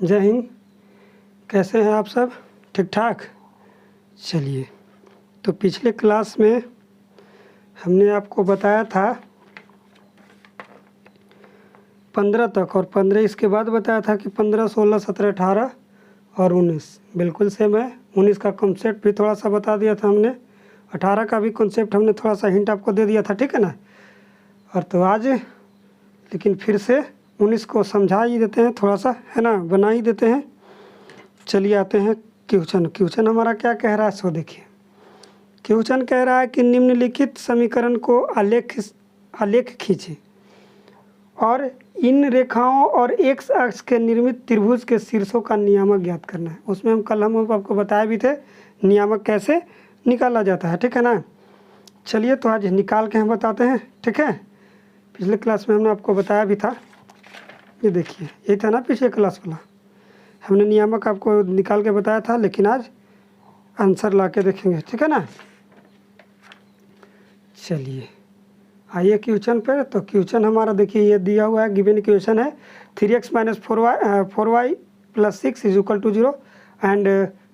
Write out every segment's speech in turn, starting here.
जय हिंद। कैसे हैं आप सब? ठीक ठाक। चलिए, तो पिछले क्लास में हमने आपको बताया था 15 तक, और 15 इसके बाद बताया था कि 15, 16, 17, 18 और 19 बिल्कुल सेम है। 19 का कॉन्सेप्ट भी थोड़ा सा बता दिया था हमने, 18 का भी कॉन्सेप्ट हमने थोड़ा सा हिंट आपको दे दिया था, ठीक है ना। और तो आज लेकिन फिर से 19 को समझा ही देते हैं, थोड़ा सा है ना, बना ही देते हैं। चलिए आते हैं क्वेश्चन। क्वेश्चन हमारा क्या कह रहा है सो देखिए। क्वेश्चन कह रहा है कि निम्नलिखित समीकरण को आलेख खींचे और इन रेखाओं और एक्स अक्ष के निर्मित त्रिभुज के शीर्षों का नियामक ज्ञात करना है। उसमें हम आपको बताए भी थे नियामक कैसे निकाला जाता है, ठीक है ना। चलिए तो आज निकाल के हम बताते हैं, ठीक है। पिछले क्लास में हमने आपको बताया भी था, ये देखिए यही था ना पिछले क्लास वाला, हमने नियामक आपको निकाल के बताया था, लेकिन आज आंसर ला के देखेंगे, ठीक है ना। चलिए आइए क्वेश्चन पर। तो क्वेश्चन हमारा देखिए ये दिया हुआ है, गिवन क्वेश्चन है 3x - 4y + 6 = 0 and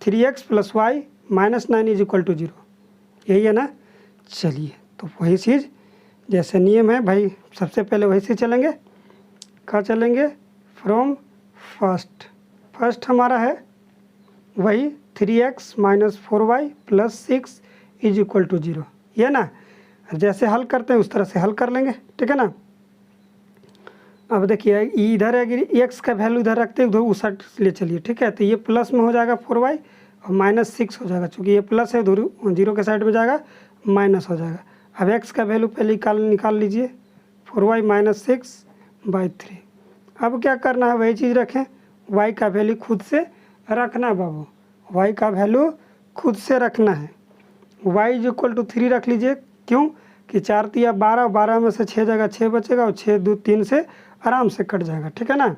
3x + y - 9 = 0, यही है ना। चलिए तो वही चीज़ जैसे नियम है भाई, सबसे पहले वही से चलेंगे। कहाँ चलेंगे? फ्रॉम फर्स्ट हमारा है वही 3x - 4y + 6 = 0, ये ना। जैसे हल करते हैं उस तरह से हल कर लेंगे, ठीक है ना। अब देखिए इधर है एक्स का वैल्यू इधर रखते हैं, उधर उस साइड ले चलिए, ठीक है। तो ये प्लस में हो जाएगा 4y और -6 हो जाएगा, चूँकि ये प्लस है उधर 0 के साइड में जाएगा माइनस हो जाएगा। अब एक्स का वैल्यू पहले निकाल लीजिए, 4y - 6/3। अब क्या करना है, वही चीज़ रखें, y का वैल्यू खुद से रखना है बाबू, y का वैल्यू खुद से रखना है। y = 3 रख लीजिए, क्यों कि 4 × 12, 12 में से 6 जाएगा, 6 बचेगा और 6 × 2 = 3 से आराम से कट जाएगा, ठीक है ना।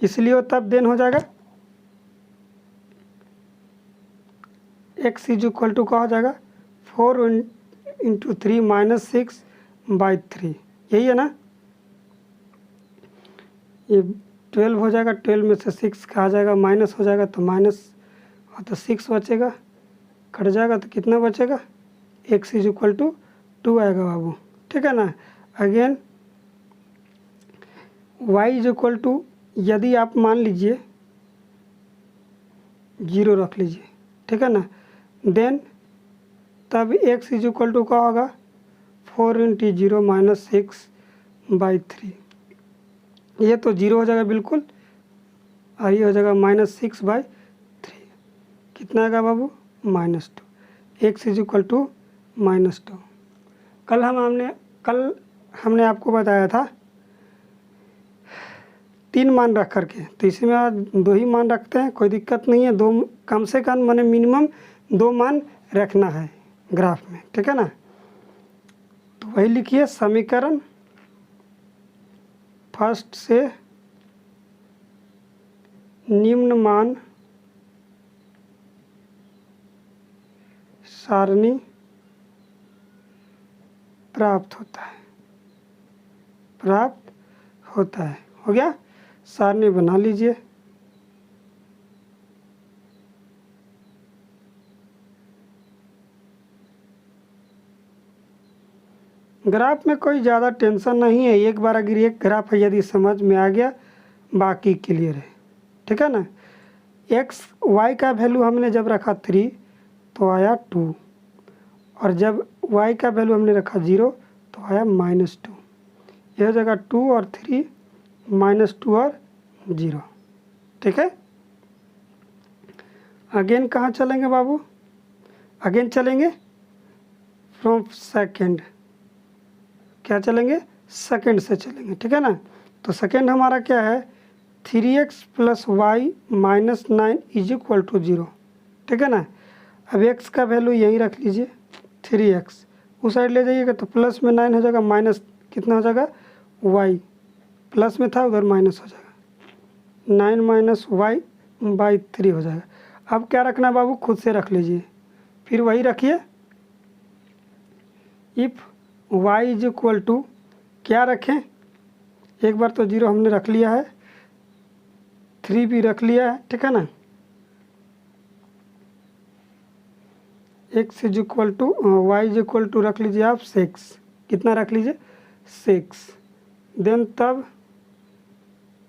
इसलिए वो तब देन हो जाएगा x = क्या हो जाएगा 4 × 3 - 6/3, यही है ना। ये 12 हो जाएगा, 12 में से 6 कहा जाएगा माइनस हो जाएगा, तो माइनस और तो 6 बचेगा, कट जाएगा तो कितना बचेगा, x = 2 आएगा बाबू, ठीक है ना। अगेन y = यदि आप मान लीजिए 0 रख लीजिए, ठीक है ना, देन तब x = क्या होगा 4 × 0 - 6/3, ये तो 0 हो जाएगा बिल्कुल, और ये हो जाएगा -6/3, कितना आएगा बाबू -2, x = -2। कल हमने आपको बताया था 3 मान रख करके, तो इसमें आज 2 ही मान रखते हैं, कोई दिक्कत नहीं है। 2 कम से कम माने मिनिमम 2 मान रखना है ग्राफ में, ठीक है ना। तो वही लिखिए, समीकरण फर्स्ट से निम्न मान सारणी प्राप्त होता है। हो गया, सारणी बना लीजिए। ग्राफ में कोई ज़्यादा टेंशन नहीं है, एक बार अगर एक ग्राफ है यदि समझ में आ गया बाकी क्लियर है, ठीक है ना। y का वैल्यू हमने जब रखा 3 तो आया 2, और जब y का वैल्यू हमने रखा 0 तो आया -2, यह हो जाएगा 2 और 3 -2 और 0, ठीक है। अगेन कहाँ चलेंगे बाबू? अगेन चलेंगे फ्रॉम सेकंड, क्या चलेंगे, सेकंड से चलेंगे, ठीक है ना। तो सेकंड हमारा क्या है 3x + y - 9 = 0, ठीक है ना। अब x का वैल्यू यहीं रख लीजिए 3x, उस साइड ले जाइएगा तो प्लस में 9 हो जाएगा, माइनस कितना हो जाएगा y, प्लस में था उधर माइनस हो जाएगा, 9 - y/3 हो जाएगा। अब क्या रखना है बाबू, खुद से रख लीजिए, फिर वही रखिए, इफ़ y = क्या रखें, एक बार तो 0 हमने रख लिया है, 3 भी रख लिया है, ठीक है ना। x is equal to Y is equal to रख लीजिए आप 6, कितना रख लीजिए 6, देन तब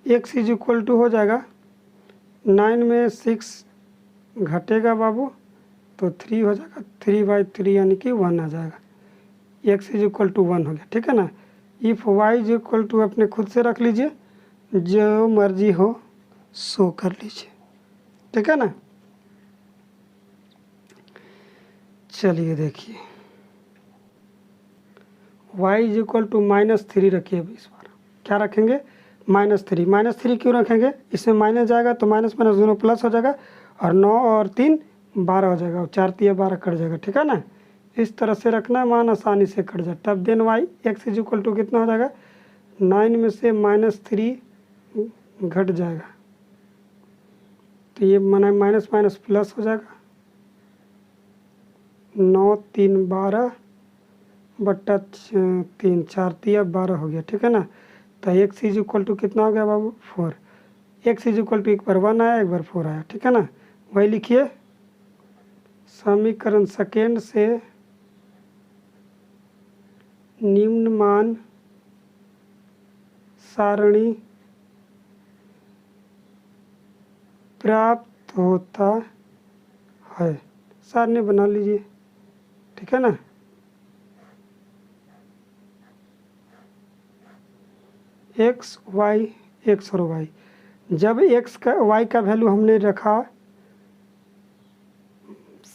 x इज इक्वल टू हो जाएगा 9 में 6 घटेगा बाबू तो 3 हो जाएगा, 3/3 यानी कि 1 आ जाएगा, x इज इक्वल टू 1 हो गया, ठीक है ना। If y is equal to अपने खुद से रख लीजिए, जो मर्जी हो सो कर लीजिए, ठीक है ना। चलिए देखिए y इज इक्वल टू -3 रखिए, इस बार क्या रखेंगे -3 क्यों रखेंगे, इसमें माइनस जाएगा तो माइनस माइनस दोनों प्लस हो जाएगा, और 9 और 3 12 हो जाएगा, और 4 3 12 कट जाएगा, ठीक है ना। इस तरह से रखना, मान आसानी से कट जाए। तब then y x is equal to कितना हो जाएगा, 9 में से -3 घट जाएगा तो ये माना माइनस माइनस प्लस हो जाएगा, 9 3 12 बट्टा 3 4 3 12 हो गया, ठीक है ना। तो x इज इक्वल टू कितना हो गया बाबू 4, x इज इक्वल टू एक बार 1 आया एक बार 4 आया, ठीक है ना। वही लिखिए, समीकरण सेकेंड से निम्न मान सारणी प्राप्त होता है, सारणी बना लीजिए, ठीक है ना। एक्स वाई एक्स और वाई, जब एक्स का वाई का वैल्यू हमने रखा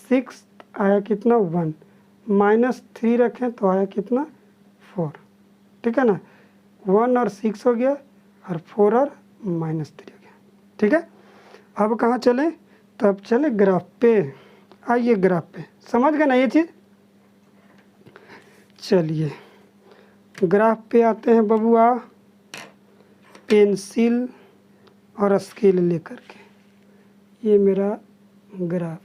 6 आया कितना 1, -3 रखें तो आया कितना 4, ठीक है ना। 1 और 6 हो गया और 4 और -3 हो गया, ठीक है। अब कहाँ चले, तब चले ग्राफ पे, आइए ग्राफ पे, समझ गए ना ये चीज़। चलिए ग्राफ पे आते हैं बबुआ, पेंसिल और स्केल लेकर के, ये मेरा ग्राफ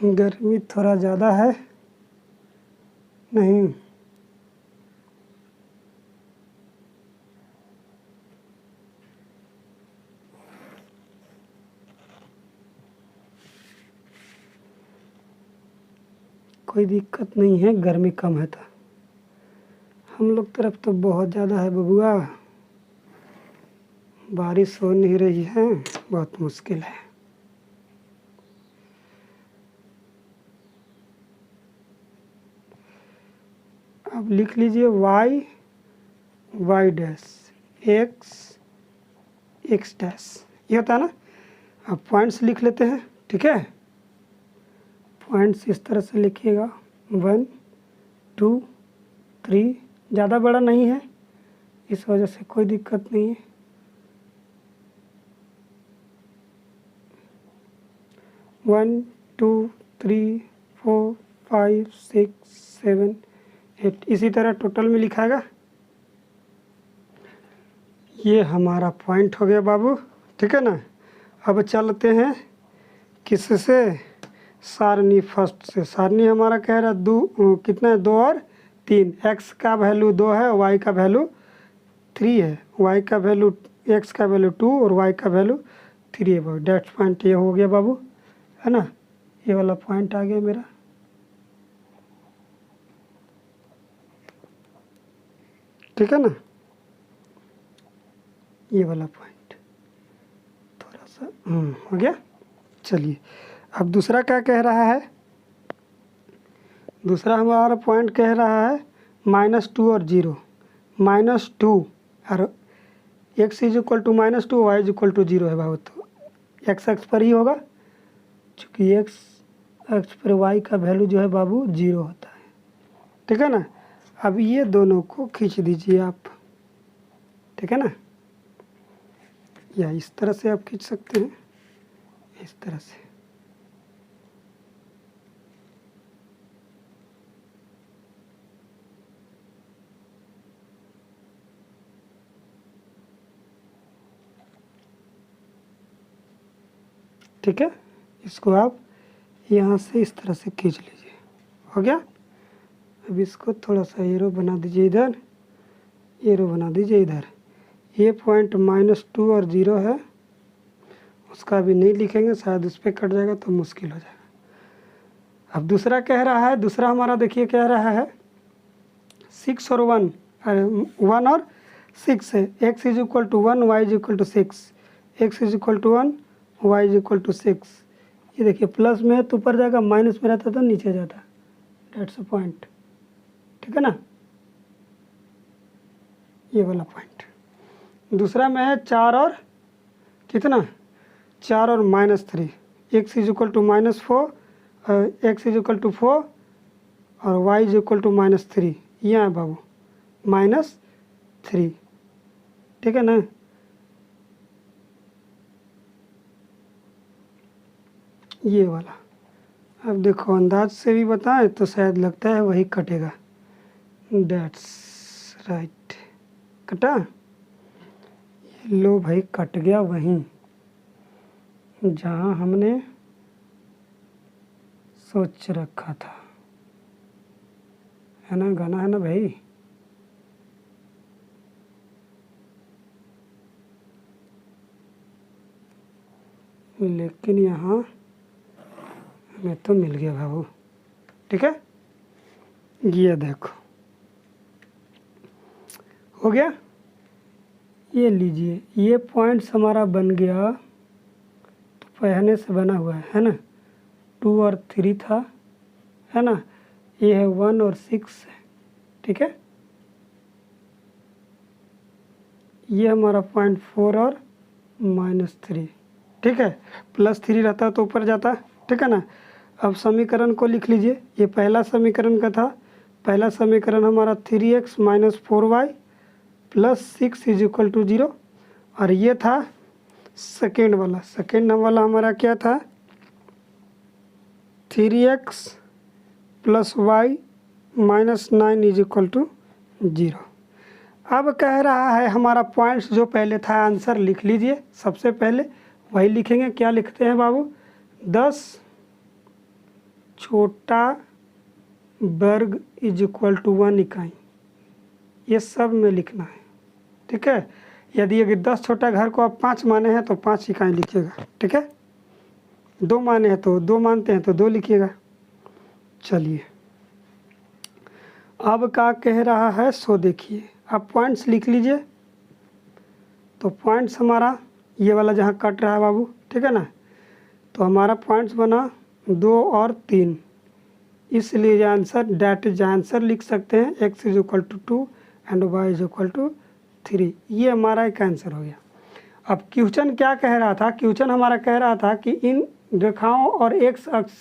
है। गर्मी थोड़ा ज़्यादा है नहीं, कोई दिक्कत नहीं है, गर्मी कम है तो। हम लोग तरफ तो बहुत ज़्यादा है बबुआ, बारिश हो नहीं रही है, बहुत मुश्किल है। अब लिख लीजिए y y dash x dash, ये होता है ना। अब पॉइंट्स लिख लेते हैं, ठीक है। पॉइंट्स इस तरह से लिखिएगा, 1 2 3, ज़्यादा बड़ा नहीं है इस वजह से कोई दिक्कत नहीं है। वन 2 3 4 5 6 7 8, इसी तरह टोटल में लिखाएगा। ये हमारा पॉइंट हो गया बाबू, ठीक है ना। अब चलते हैं किससे, सारणी फर्स्ट से। सारणी हमारा कह रहा है कितना है 2 और 3, x का वैल्यू 2 है, y का वैल्यू 3 है, y का वैल्यू x का वैल्यू 2 और y का वैल्यू 3 है बाबू। डेट पॉइंट ये हो गया बाबू, है ना, ये वाला पॉइंट आ गया मेरा, ठीक है ना, ये वाला पॉइंट थोड़ा सा हो गया। चलिए अब दूसरा क्या कह रहा है, दूसरा हमारा पॉइंट कह रहा है -2 और 0, -2 और x is equal to -2, y is equal to 0 है बाबू। तो x एक्स पर ही होगा, क्योंकि x एक्स पर y का वैल्यू जो है बाबू 0 होता है, ठीक है ना। अब ये दोनों को खींच दीजिए आप, ठीक है ना, या इस तरह से आप खींच सकते हैं, इस तरह से। ठीक है, इसको आप यहाँ से इस तरह से खींच लीजिए, हो गया। अब इसको थोड़ा सा एरो बना दीजिए इधर, ये रो बना दीजिए इधर। ये पॉइंट -2 और 0 है, उसका भी नहीं लिखेंगे, शायद उस पर कट जाएगा तो मुश्किल हो जाएगा। अब दूसरा कह रहा है, दूसरा हमारा देखिए कह रहा है 6 और 1, 1 और 6 है। x is equal to 1, y is equal to 6, x is equal to 1, y is equal to 6। ये देखिए प्लस में है तो ऊपर जाएगा, माइनस में रहता तो नीचे जाता, डेट्स अ पॉइंट, ठीक है ना, ये वाला पॉइंट। दूसरा में है 4 और कितना, 4 और -3, x is equal to -4, x is equal to 4 और y इज इक्वल टू -3। यहाँ है बाबू -3, ठीक है ना। ये वाला अब देखो अंदाज से भी बताएं तो शायद लगता है वही कटेगा, डेट्स राइट, कटा, लो भाई कट गया वहीं जहाँ हमने सोच रखा था, है ना, गाना है ना भाई। लेकिन यहाँ हमें तो मिल गया बाबू, ठीक है। ये देखो हो गया, ये लीजिए, ये पॉइंट्स हमारा बन गया, तो पहले से बना हुआ है ना, 2 और 3 था, है ना, ये है 1 और 6 है, ठीक है। ये हमारा पॉइंट 4 और -3, ठीक है, +3 रहता तो ऊपर जाता, ठीक है ना। अब समीकरण को लिख लीजिए, ये पहला समीकरण का था, पहला समीकरण हमारा 3x - 4y + 6 is equal to 0, और ये था सेकेंड वाला, सेकेंड वाला हमारा क्या था, 3x + y - 9 is equal to 0। अब कह रहा है हमारा पॉइंट्स जो पहले था, आंसर लिख लीजिए, सबसे पहले वही लिखेंगे, क्या लिखते हैं बाबू, 10 छोटा वर्ग इज इक्वल टू 1 इकाई, ये सब में लिखना है, ठीक है। यदि अगर 10 छोटा घर को आप 5 माने हैं तो 5 इकाई लिखिएगा, ठीक है। 2 माने हैं तो 2 मानते हैं तो 2 लिखिएगा। चलिए अब क्या कह रहा है सो देखिए, आप पॉइंट्स लिख लीजिए। तो पॉइंट्स हमारा ये वाला जहाँ कट रहा है बाबू, ठीक है ना, तो हमारा पॉइंट्स बना 2 और 3, इसलिए आंसर डेट इज आंसर लिख सकते हैं, x is equal to 2 and y is equal to 3। ये हमारा एक आंसर हो गया। अब क्वेश्चन क्या कह रहा था, क्वेश्चन हमारा कह रहा था कि इन रेखाओं और x अक्ष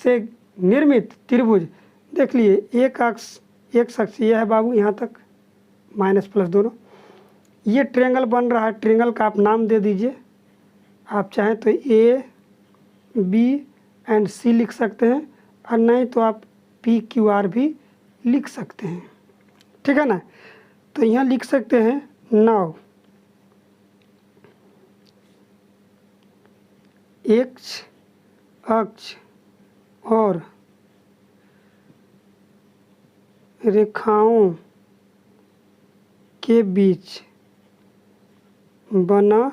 से निर्मित त्रिभुज, देख लिए एक अक्ष ये है बाबू यहाँ तक, माइनस प्लस दोनों, ये ट्रायंगल बन रहा है, ट्रायंगल का आप नाम दे दीजिए, आप चाहें तो A B एंड C लिख सकते हैं, और नहीं तो आप PQR भी लिख सकते हैं, ठीक है ना। तो यहाँ लिख सकते हैं 9 x अक्ष और रेखाओं के बीच बना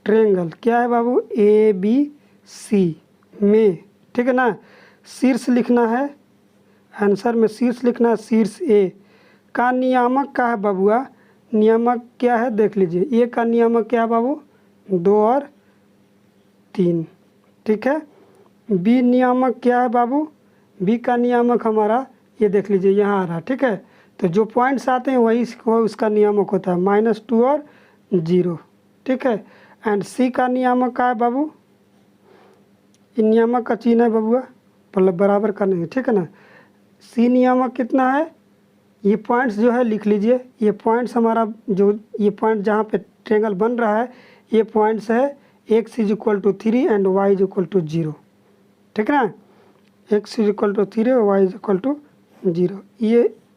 ट्रायंगल क्या है बाबू, ABC में, ठीक है ना। शीर्ष लिखना है, आंसर में शीर्ष लिखना है, शीर्ष A का नियामक क्या है बाबुआ, नियामक क्या है देख लीजिए, A का नियामक क्या है बाबू, 2 और 3, ठीक है। B नियामक क्या है बाबू, B का नियामक हमारा ये देख लीजिए यहाँ आ रहा है, ठीक है। तो जो पॉइंट्स आते हैं वही उसका नियामक होता है, -2 और 0, ठीक है। एंड C का नियामक क्या है बाबू, ये नियामक का चिन्ह है बाबुआ, मतलब बराबर करने है, ठीक है ना। C नियामक कितना है, ये पॉइंट्स जो है लिख लीजिए, ये पॉइंट्स हमारा जो ये पॉइंट जहाँ पे ट्रायंगल बन रहा है, ये पॉइंट्स है x is equal to 3 and y is equal to 0, ठीक है ना। x इज इक्वल टू 3 और y इज इक्वल टू 0,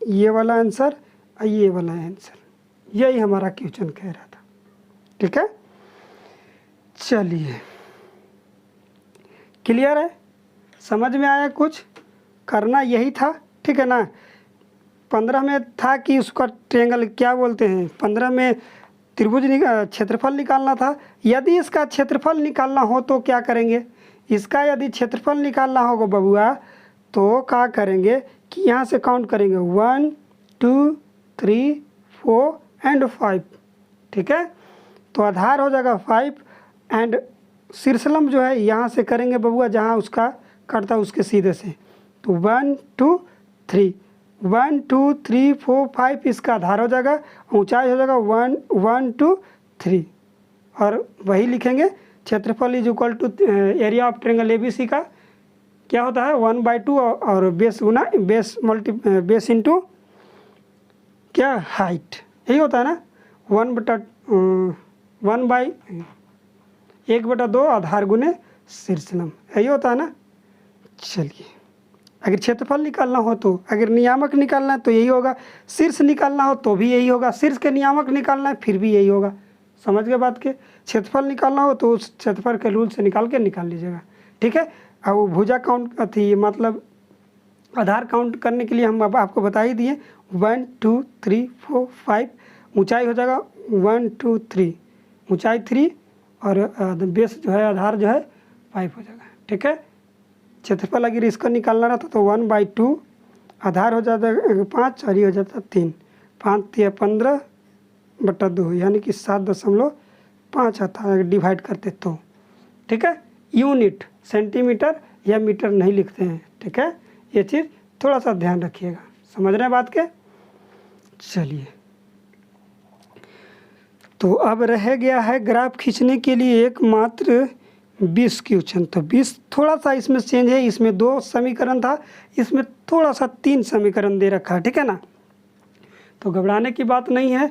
ये वाला आंसर और ये वाला आंसर, यही हमारा क्वेश्चन कह रहा था, ठीक है। चलिए क्लियर है, समझ में आया, कुछ करना यही था, ठीक है ना। 15 में था कि उसका ट्रायंगल क्या बोलते हैं, 15 में त्रिभुज क्षेत्रफल निकालना था। यदि इसका क्षेत्रफल निकालना हो तो क्या करेंगे, इसका यदि क्षेत्रफल निकालना होगा बबुआ तो क्या करेंगे कि यहाँ से काउंट करेंगे 1 2 3 4 एंड 5, ठीक है। तो आधार हो जाएगा 5 एंड शीर्षलंब जो है यहाँ से करेंगे बबुआ, जहाँ उसका कटता उसके सीधे से, तो 1 2 3 1 2 3 4 5 इसका आधार हो जाएगा, ऊंचाई हो जाएगा 1 1 2 3, और वही लिखेंगे क्षेत्रफल is equal to area of triangle ABC का क्या होता है 1/2 और बेस गुना बेस इंटू क्या हाइट, यही होता है ना 1/2 आधार गुने शीर्षलंब, यही होता है ना। चलिए अगर क्षेत्रफल निकालना हो तो, अगर नियामक निकालना है तो यही होगा, शीर्ष निकालना हो तो भी यही होगा, शीर्ष के नियामक निकालना है फिर भी यही होगा। समझ गए बात के, क्षेत्रफल निकालना हो तो उस क्षेत्रफल के रूल से निकाल लीजिएगा, ठीक है। अब वो भुजा काउंट थी मतलब आधार काउंट करने के लिए हम अब आपको बता ही दिए 1 2 3 4 5, ऊंचाई हो जाएगा 1 2 3, ऊंचाई 3 और बेस जो है आधार जो है 5 हो जाएगा, ठीक है। क्षेत्रफल अगर इसका निकालना रहता तो 1/2 आधार हो जाता 5 और ये हो जाता 3, 5 या 15/2 यानी कि 7.5 आता है अगर डिवाइड करते तो, ठीक है। यूनिट सेंटीमीटर या मीटर नहीं लिखते हैं, ठीक है, ये चीज़ थोड़ा सा ध्यान रखिएगा, समझ रहे हैं बात के। चलिए तो अब रह गया है ग्राफ खींचने के लिए एकमात्र 20 क्वेश्चन। तो 20 थोड़ा सा इसमें चेंज है, इसमें 2 समीकरण था, इसमें थोड़ा सा 3 समीकरण दे रखा है, ठीक है ना। तो घबराने की बात नहीं है,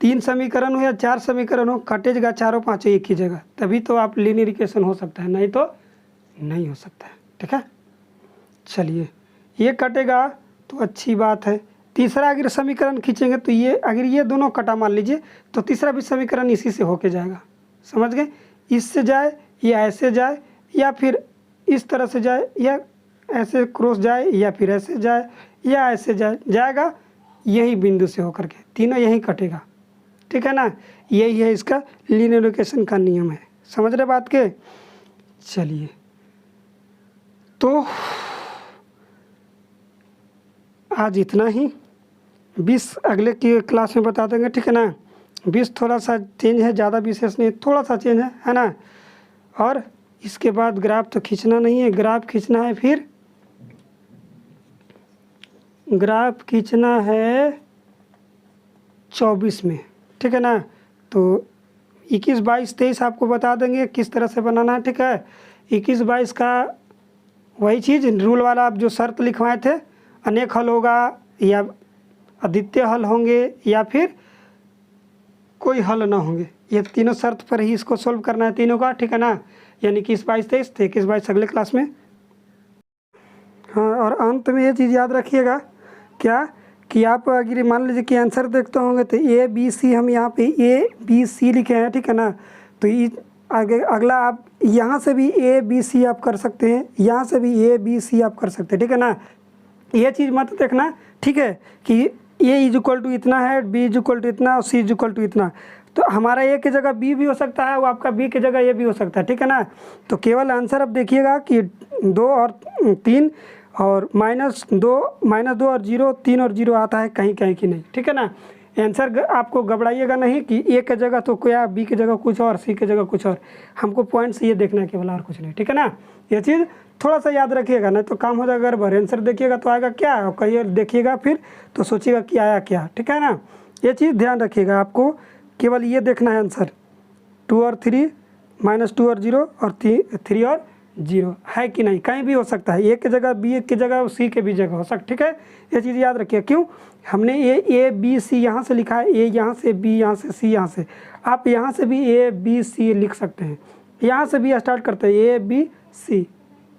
3 समीकरण हो या 4 समीकरण हो कटेगा चारों पाँचों एक ही जगह, तभी तो आप लीनियर इक्वेशन हो सकता है, नहीं तो नहीं हो सकता है, ठीक है। चलिए ये कटेगा तो अच्छी बात है। तीसरा अगर समीकरण खींचेंगे तो ये अगर ये दोनों कटा मान लीजिए तो तीसरा भी समीकरण इसी से होके जाएगा, समझ गए। इससे जाए या ऐसे जाए या फिर इस तरह से जाए या ऐसे क्रॉस जाए या फिर ऐसे जाए या ऐसे जाएगा यही बिंदु से होकर के तीनों यहीं कटेगा, ठीक है ना। यही है इसका लीनियर इक्वेशन का नियम है, समझ रहे बात के। चलिए तो आज इतना ही, 20 अगले की क्लास में बता देंगे, ठीक है ना। 20 थोड़ा सा चेंज है, ज़्यादा विशेष नहीं, थोड़ा सा चेंज है ना। और इसके बाद ग्राफ तो खींचना नहीं है, ग्राफ खींचना है फिर ग्राफ खींचना है 24 में, ठीक है ना। तो 21 22 23 आपको बता देंगे किस तरह से बनाना है, ठीक है। 21 22 का वही चीज़ रूल वाला आप जो शर्त लिखवाए थे, अनेक हल होगा या अद्वितीय हल होंगे या फिर कोई हल ना होंगे, ये तीनों शर्त पर ही इसको सोल्व करना है तीनों का, ठीक है ना। यानी कि 21 22 23 21 22 अगले क्लास में। हाँ और अंत में ये चीज़ याद रखिएगा क्या कि आप अगर मान लीजिए कि आंसर देखते होंगे तो ABC हम यहाँ पे ABC लिखे हैं, ठीक है ना। तो आगे अगला आप यहाँ से भी ABC आप कर सकते हैं, यहाँ से भी ABC आप कर सकते हैं, ठीक है ना। ये चीज़ मत देखना, ठीक है, कि A इज इक्वल टू इतना है, B इज इक्वल टू इतना और C इज इक्वल टू इतना। तो हमारा A की जगह B भी हो सकता है, वो आपका B की जगह A भी हो सकता है, ठीक है ना। तो केवल आंसर अब देखिएगा कि 2 और 3 और -2 और 0 3 और 0 आता है कहीं कहीं कि नहीं, ठीक है ना। आंसर आपको घबराइएगा नहीं कि A की जगह तो क्या, B की जगह कुछ और, C की जगह कुछ और, हमको पॉइंट से ये देखना है केवल और कुछ नहीं, ठीक है ना। ये चीज़ थोड़ा सा याद रखिएगा, नहीं तो काम हो जाएगा गड़बड़। आंसर देखिएगा तो आएगा क्या और कहीं देखिएगा फिर तो सोचिएगा कि आया क्या, ठीक है ना। ये चीज़ ध्यान रखिएगा, आपको केवल ये देखना है आंसर 2 और 3 -2 और 0 और 3 और 0 है कि नहीं, कहीं भी हो सकता है, A की जगह B की जगह C के भी जगह हो सकता, ठीक है। ये चीज़ याद रखिए, क्यों हमने A B C यहाँ से लिखा है, A यहाँ से, B यहाँ से, C यहाँ से, आप यहाँ से भी A B C लिख सकते हैं, यहाँ से भी स्टार्ट करते हैं A B C,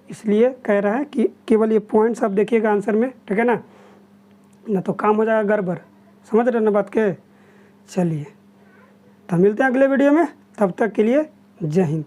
इसलिए कह रहा है कि केवल ये पॉइंट्स आप देखिएगा आंसर में, ठीक है ना तो काम हो जाएगा गड़बड़, समझ रहे ना बात के। चलिए तो मिलते हैं अगले वीडियो में, तब तक के लिए जय हिंद।